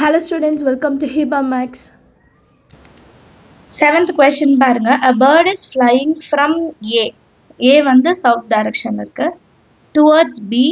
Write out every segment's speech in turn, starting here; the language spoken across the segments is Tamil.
Hello students, welcome to Hiba Max. Seventh question பாருங்க. A bird is flying from A. A வந்து south direction இருக்கு. Towards B,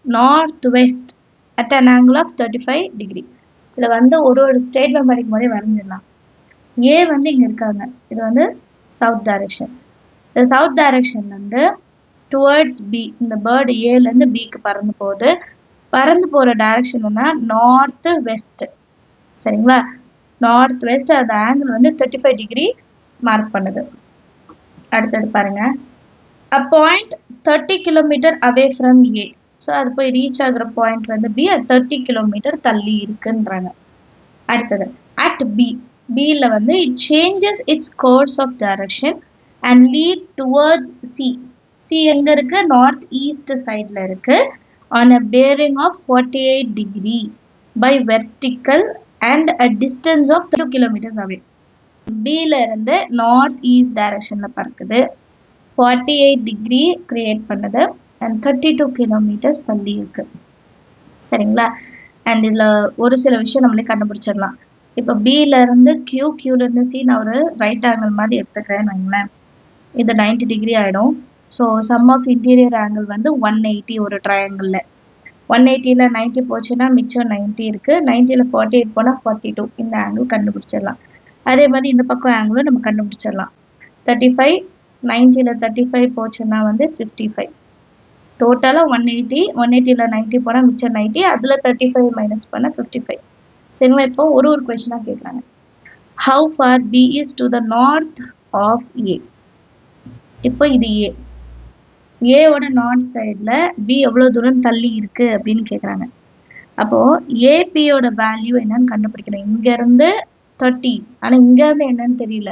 northwest at an angle of 35 degree. இதில் வந்து ஒரு ஸ்டேட்மெண்ட் படிக்கும் போதே வரைஞ்சிடலாம். A வந்து இங்கே இருக்காங்க. இது வந்து சவுத் டைரக்ஷன். இந்த சவுத் டைரக்ஷன் வந்து டுவர்ட்ஸ் B. இந்த பேர்டு ஏலேருந்து பிக்கு பறந்து போகுது. பறந்து போகிற டைரக்ஷன் என்ன? North west. சரிங்களா? நார்த் வெஸ்ட் அந்த ஆங்கிள் வந்து 35 டிகிரி மார்க் பண்ணுது. அடுத்தது பாருங்க. A point 30 kilometre away from A. So அது போய் ரீச் ஆகுற பாயிண்ட் வந்து பி, அது 30 கிலோமீட்டர் தள்ளி இருக்குன்றாங்க. அடுத்தது அட் பி. பியில் வந்து it changes its course of direction and lead towards C. C எங்கே இருக்கு? நார்த் ஈஸ்ட் சைடில் இருக்கு. On a bearing of 48 degree by vertical and a distance of 2 kilometers away. Bல இருந்து நார்த் ஈஸ்ட் டைரக்ஷனில் பறக்குது. 48 டிகிரி கிரியேட் பண்ணுது அண்ட் 32 கிலோமீட்டர்ஸ் தள்ளி இருக்கு. சரிங்களா? அண்ட் இதில் ஒரு சில விஷயம் நம்மளே கண்டுபிடிச்சிடலாம். இப்போ பில இருந்து கியூலேருந்து சி நான் ஒரு ரைட் ஆங்கிள் மாதிரி எடுத்துக்கிறேன்னு வைங்களேன். இது 90 டிகிரி ஆகிடும். So sum of interior angle வந்து 180 ஒரு ட்ரையாங்கிளில். 180ல் 90 போச்சுன்னா மிச்சம் 90 இருக்குது. 90ல் 48 போனால் 42. இந்த ஆங்கிள் கண்டுபிடிச்சிடலாம். அதே மாதிரி இந்த பக்கம் ஆங்கிளும் நம்ம கண்டுபிடிச்சிடலாம். 35, 90ல் 35 போச்சுன்னா வந்து 55. டோட்டலாக 180, 180ல் 90 போனால் மிச்சம் 90, அதில் 35 மைனஸ் பண்ண 55. சரிங்களா? இப்போ ஒரு கொஸ்டினாக கேட்குறாங்க. How far B is to the north of A. இப்போ இது ஏ. ஏவோட நார்த் சைடில் பி எவ்வளோ தூரம் தள்ளி இருக்குது அப்படின்னு கேட்குறாங்க. அப்போது ஏபியோட வேல்யூ என்னன்னு கண்டுபிடிக்கணும். இங்கேருந்து 30, ஆனால் இங்கேருந்து என்னன்னு தெரியல.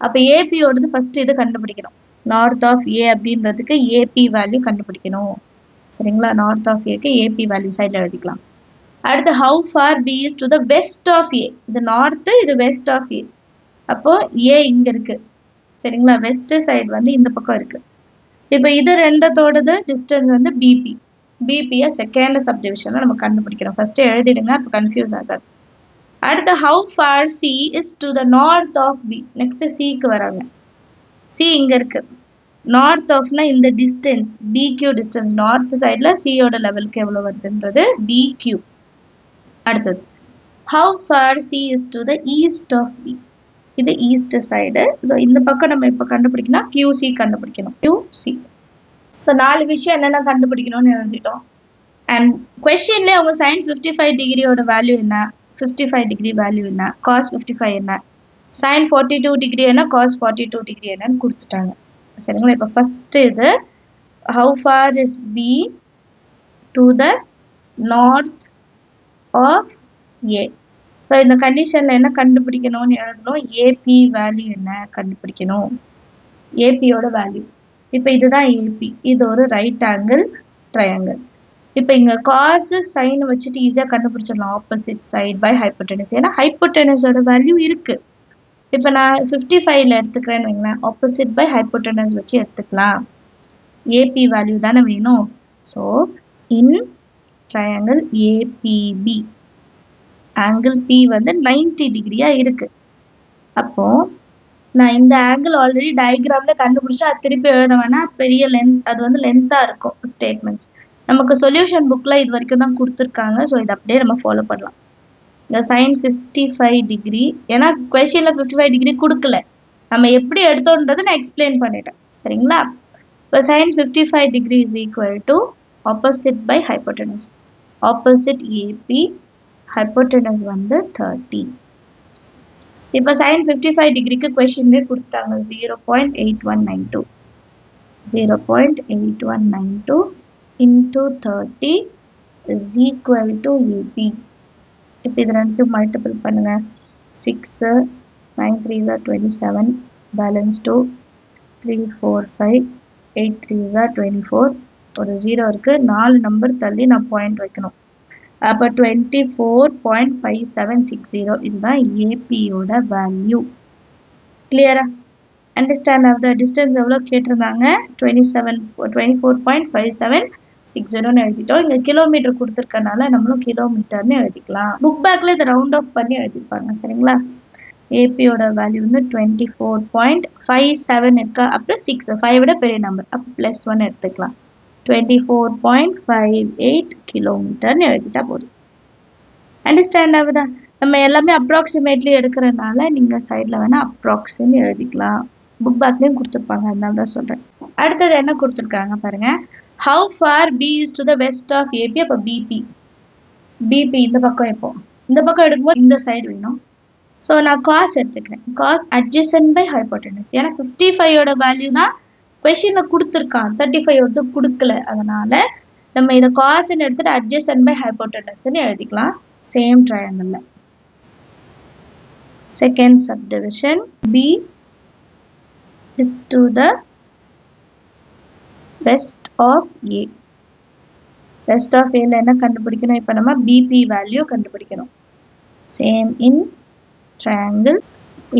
அப்போ ஏபியோடது ஃபஸ்ட்டு இது கண்டுபிடிக்கணும். நார்த் ஆஃப் ஏ அப்படின்றதுக்கு ஏபி வேல்யூ கண்டுபிடிக்கணும். சரிங்களா? நார்த் ஆஃப் ஏக்கு ஏபி வேல்யூ சைடில் எழுதிக்கலாம். அடுத்து how far B is to the west of A. இது நார்த்து, இது வெஸ்ட் ஆஃப் ஏ. அப்போது ஏ இங்கே இருக்குது. சரிங்களா? வெஸ்ட் சைடு வந்து இந்த பக்கம் இருக்குது. இப்போ இது ரெண்டத்தோடது டிஸ்டன்ஸ் வந்து பிபி. பிபியை செகண்ட் சப்டிவிஷனில் நம்ம கண்டுபிடிக்கிறோம். ஃபஸ்ட்டு எழுதிடுங்க, அப்போ கன்ஃபியூஸ் ஆகாது. அடுத்து how far C is to the north of B. Next சிக்கு வராங்க. சி இங்கே இருக்குது. நார்த் ஆஃப்னா இந்த டிஸ்டன்ஸ் பிக்யூ டிஸ்டன்ஸ். நார்த் சைடில் சியோட லெவலுக்கு எவ்வளோ வருதுன்றது பிக்யூ. அடுத்தது how far C is to the east of B. இது ஈஸ்ட் சைடு. ஸோ இந்த பக்கம் நம்ம இப்போ கண்டுபிடிக்கணும், கியூசி கண்டுபிடிக்கணும். கியூசி. ஸோ 4 விஷயம் என்னென்ன கண்டுபிடிக்கணும்னு எழுதிட்டோம். அண்ட் கொஸ்டின்லேயே அவங்க சைன் 55 டிகிரியோட வேல்யூ என்ன, 55 டிகிரி வேல்யூ என்ன, காஸ் 55 என்ன, சைன் 42 டிகிரி என்ன, காஸ் 42 டிகிரி என்னன்னு கொடுத்துட்டாங்க. சரிங்களா? இப்போ ஃபஸ்ட்டு இது how far is B to the north of A. இப்போ இந்த கண்டிஷனில் என்ன கண்டுபிடிக்கணும்னு எழுதணும். ஏபி வேல்யூ என்ன கண்டுபிடிக்கணும். ஏபியோட வேல்யூ. இப்போ இதுதான் ஏபி. இது ஒரு ரைட் ஆங்கிள் ட்ரையாங்கிள். இப்போ இங்கே காசு சைன் வச்சுட்டு ஈஸியாக கண்டுபிடிச்சிடலாம். Opposite side by hypotenuse. ஏன்னா ஹைப்போட்டெனஸோட வேல்யூ இருக்குது. இப்போ நான் 55ல் எடுத்துக்கிறேன்னு வைங்களேன். ஆப்போசிட் பை ஹைப்போட்டெனஸ் வச்சு எடுத்துக்கலாம். ஏபி வேல்யூ தானே வேணும். So in triangle ABP angle B வந்து 90 டிகிரியாக இருக்குது. அப்போது நான் இந்த ஆங்கிள் ஆல்ரெடி டயக்ராமில் கண்டுபிடிச்சா அது திருப்பி எழுத வேணாம். பெரிய லென்த், அது வந்து லென்த்தாக இருக்கும் ஸ்டேட்மெண்ட்ஸ். நமக்கு சொல்யூஷன் புக்கில் இது வரைக்கும் தான் கொடுத்துருக்காங்க. ஸோ இதை அப்படியே நம்ம ஃபாலோ பண்ணலாம். இந்த சைன் 55 டிகிரி, ஏன்னா கொஸ்டினில் 55 டிகிரி கொடுக்கல. நம்ம எப்படி எடுத்தோன்றதை நான் எக்ஸ்பிளைன் பண்ணிட்டேன். சரிங்களா? இப்போ sine 55 degree is equal to opposite by hypotenuse. Opposite AB, hypotenuse வந்து 30. இப்போ சைன் 55 டிகிரிக்கு கொஸ்டின்லேயே கொடுத்துட்டாங்க 0.8192. 0.8192 into 30 is equal to AP. இப்போ இது ரெண்டு மல்டிபிள் பண்ணுங்கள். 6, 9 3s are 27, balance 2, 3 4 5, 8 3s are 24. ஒரு 0 இருக்குது. 4 நம்பர் தள்ளி நான் பாயிண்ட் வைக்கணும். அப்போ 24.5760 இதுதான் ஏபியோட வேல்யூ. கிளியரா? அண்டர்ஸ்டாண்ட் ஆஃப் த டிஸ்டன்ஸ் எவ்வளோ கேட்டிருந்தாங்க? 24.57 60 எழுதிட்டோம். இங்க கிலோமீட்டர் கொடுத்துருக்கனால நம்மளும் கிலோமீட்டர்னு எழுதிக்கலாம். புக் பேக்ல இதை ரவுண்ட் ஆஃப் பண்ணி எழுதிருப்பாங்க. சரிங்களா? ஏபியோட வேல்யூ வந்து 24.57 இருக்கா. அப்புறம் 6 5 விட பெரிய நம்பர், அப்போ +1 எடுத்துக்கலாம். 24.58 கிலோமீட்டர்னு எழுதிட்டா போதும். அண்டர்ஸ்டாண்ட் ஆகுதா? நம்ம எல்லாமே அப்ராக்சிமேட்லி எடுக்கிறனால நீங்க சைட்ல வேணா அப்ராக்ஸ்ன்னு எழுதிக்கலாம். புக் பேக்லயும் கொடுத்துருப்பாங்க, அதனால தான் சொல்றேன். அடுத்தது என்ன கொடுத்துருக்காங்க பாருங்க. How far B is to the west of AB. அப்போ பிபி இந்த பக்கம் இப்போ இந்த பக்கம் எடுக்கும்போது இந்த சைடு வேணும். ஸோ நான் காஸ் எடுத்துக்கிறேன். Cos adjacent by hypotenuse. ஏன்னா 55ஓட வேல்யூ தான் கொஷினில் கொடுத்துருக்கான், 35 வந்து கொடுக்கல. அதனால நம்ம இதை காஸ்ன்னு எடுத்துட்டு அட்ஜசன்ட் பை ஹைபோட்டனஸ்ன்னு எழுதிக்கலாம். சேம் ட்ரையாங்கிளில். Second subdivision B is to the west of A. West of ஏல என்ன கண்டுபிடிக்கணும்? இப்போ நம்ம பிபி வேல்யூ கண்டுபிடிக்கணும். Same in triangle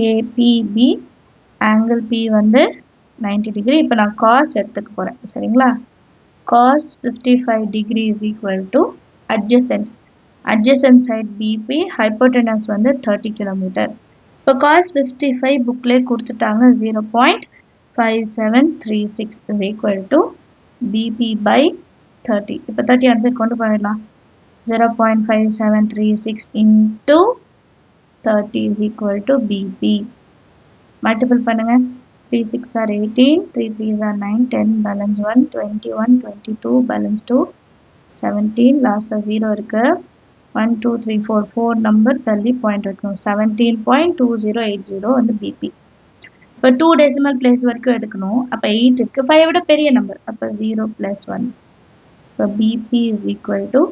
APB, angle P வந்து 90 degree. இப்போ நான் cos எடுத்துக்க போறேன். சரிங்களா? cos 55 degree is equal to adjacent side BP, hypotenuse வந்து 30 km. இப்போ cos 55 புக்லே கொடுத்துட்டாங்க. 0.5736 is equal to BP by 30. இப்போ 30 ஆன்சர் கொண்டு போயிடலாம். 0.5736 into 30 is equal to BP. Multiple பண்ணுங்க. 3 6 are 18, 3 3 are 9, 10 balance 1, 21, 22 balance 2, 17 last 0 இருக்கு. 1 2 3 4 4 நம்பர் தள்ளி பாயிண்ட் வைக்கணும். 17.2080 வந்து BP. இப்போ 2 டெசிமல் பிளேஸ் வரைக்கும் எடுக்கணும். அப்போ 8 இருக்கு. 5 விட பெரிய நம்பர், அப்போ 0 + 1. இப்போ BP is equal to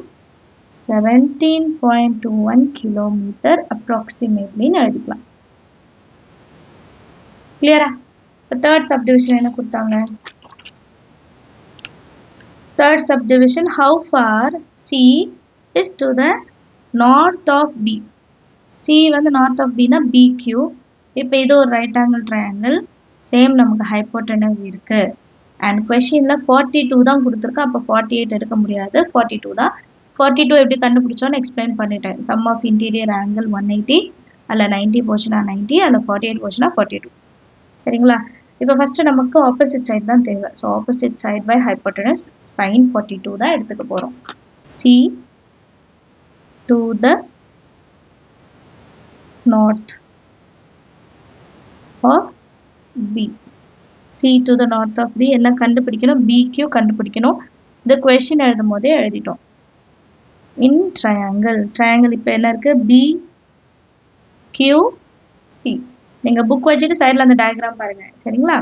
17.21 kilometre approximately எழுதிக்கலாம். கிளியரா? இப்போ தேர்ட் சப்டிவிஷன் என்ன கொடுத்தாங்க? Third subdivision how far C is to the north of B. C வந்து north of B னா BQ. இப்போ இது ஒரு ரைட் ஆங்கிள் ட்ரையாங்கிள். சேம் நமக்கு ஹைப்போட்டனஸ் இருக்கு. அண்ட் கொஷின்ல 42 தான் கொடுத்துருக்கு. அப்போ 48 எடுக்க முடியாது, 42 தான். 42 எப்படி கண்டுபிடிச்சோன்னு எக்ஸ்பிளைன் பண்ணிட்டேன். சம் ஆஃப் இன்டீரியர் ஆங்கிள் 180, அதில் 90 போச்சுன்னா 90, அதில் 48 போச்சுன்னா 42. சரிங்களா? இப்போ ஃபஸ்ட்டு நமக்கு ஆப்போசிட் சைட் தான் தேவை. So opposite side by hypotenuse sin 42 தான் எடுத்துக்க போகிறோம். C to the north of B. C to the north of B எல்லாம் கண்டுபிடிக்கணும். BQ கண்டுபிடிக்கணும். இந்த கொஷின் எழுதும் போதே எழுதிட்டோம். இன் ட்ரையாங்கிள். ட்ரையாங்கிள் இப்போ என்ன இருக்கு? BQC. நீங்கள் புக் வச்சுட்டு சைடில் அந்த டயக்ராம் பாருங்க. சரிங்களா?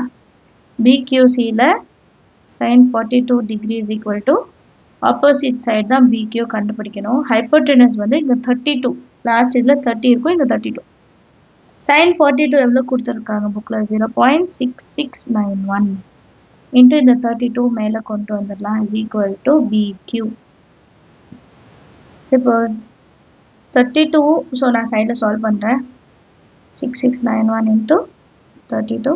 BQCயில் sin 42 degree is equal to opposite side தான் BQ கண்டுபிடிக்கணும். ஹைப்போட்டனஸ் வந்து இங்கே 32, லாஸ்ட் இதில் 30 இருக்கும், இங்கே 32. sin 42 எவ்வளோ கொடுத்துருக்காங்க புக்கில்? 0.6691 இன்ட்டு இந்த 32 மேலே கொண்டு வந்துடலாம். is equal to BQ. இப்போ 32, ஸோ நான் சைடில் சால்வ் பண்ணுறேன். 6691 into 32,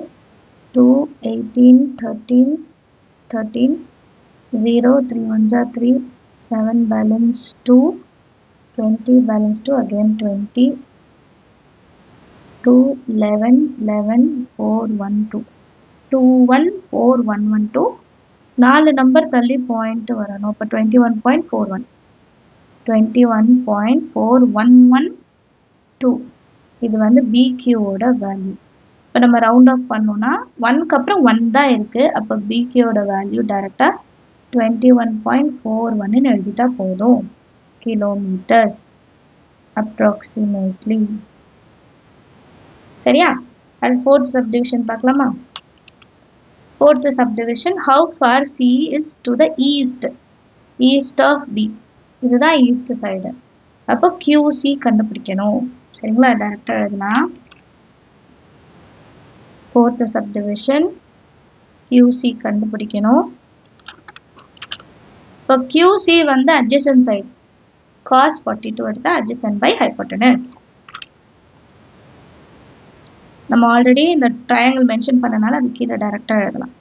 2 18 13 13 0 3 1s are 3, 7 balance 2, 20 balance 2, again 20, 2 11 11 4 1 2, 2 1 4 1 1 2. 4 number தள்ளி பாயிண்ட் வரணும். இப்போ 21.41, 21.4112. இது வந்து BQவோட வேல்யூ. இப்போ நம்ம ரவுண்ட் ஆஃப் பண்ணோம்னா 1க்கு அப்புறம் 1 தான் இருக்குது. அப்போ BQவோட வேல்யூ டைரெக்டாக 21.41 எழுதிட்டா போதும். Kilometres approximately. சரியா? அது ஃபோர்த் சப்டிவிஷன் பார்க்கலாமா? Fourth subdivision how far C is to the east of B. இதுதான் ஈஸ்ட் சைடு. அப்போ QC கண்டுபிடிக்கணும். சரிங்களா? டைரக்டாக எழுதலாம். ஃபோர்த் சப்டிவிஷன் QC கண்டுபிடிக்கணும். இப்போ QC வந்து adjacent side. cos 42 எடுத்தா adjacent by hypotenuse. நம்ம ஆல்ரெடி இந்த ட்ரையாங்கிள் மென்ஷன் பண்ணனால அது கீழே டைரக்டாக எழுதலாம்.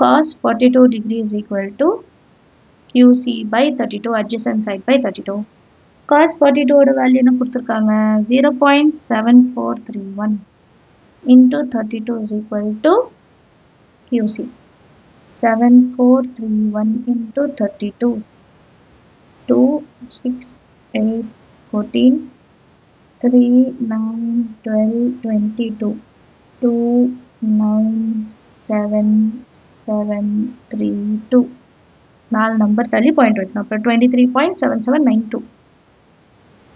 cos 42 degree is equal to QC by 32, adjacent side by 32. cos 42 ஓட வேல்யூ என்ன கொடுத்துருக்காங்க 0.7431 into 32 is equal to QC. 7431 into 32. 2, 6, 8, 14, 3, 9, 12, 22. 2, 9, 7, 7, 3, 2. 4 number தள்ளி பாயிண்ட் வைக்கணும். அப்புறம் 23.7792.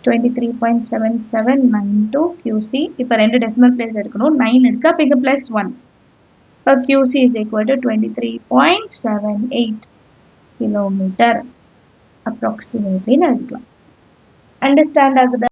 23.7792 QC. இப்போ 2 டெசிமல் பிளேஸ் எடுக்கணும். 9 இருக்கு. அப்போ இங்கே +1. இப்போ QC is equal to 23.78 kilometer approximately எழுதிக்கலாம். அண்டர்ஸ்டாண்ட் ஆகுதா?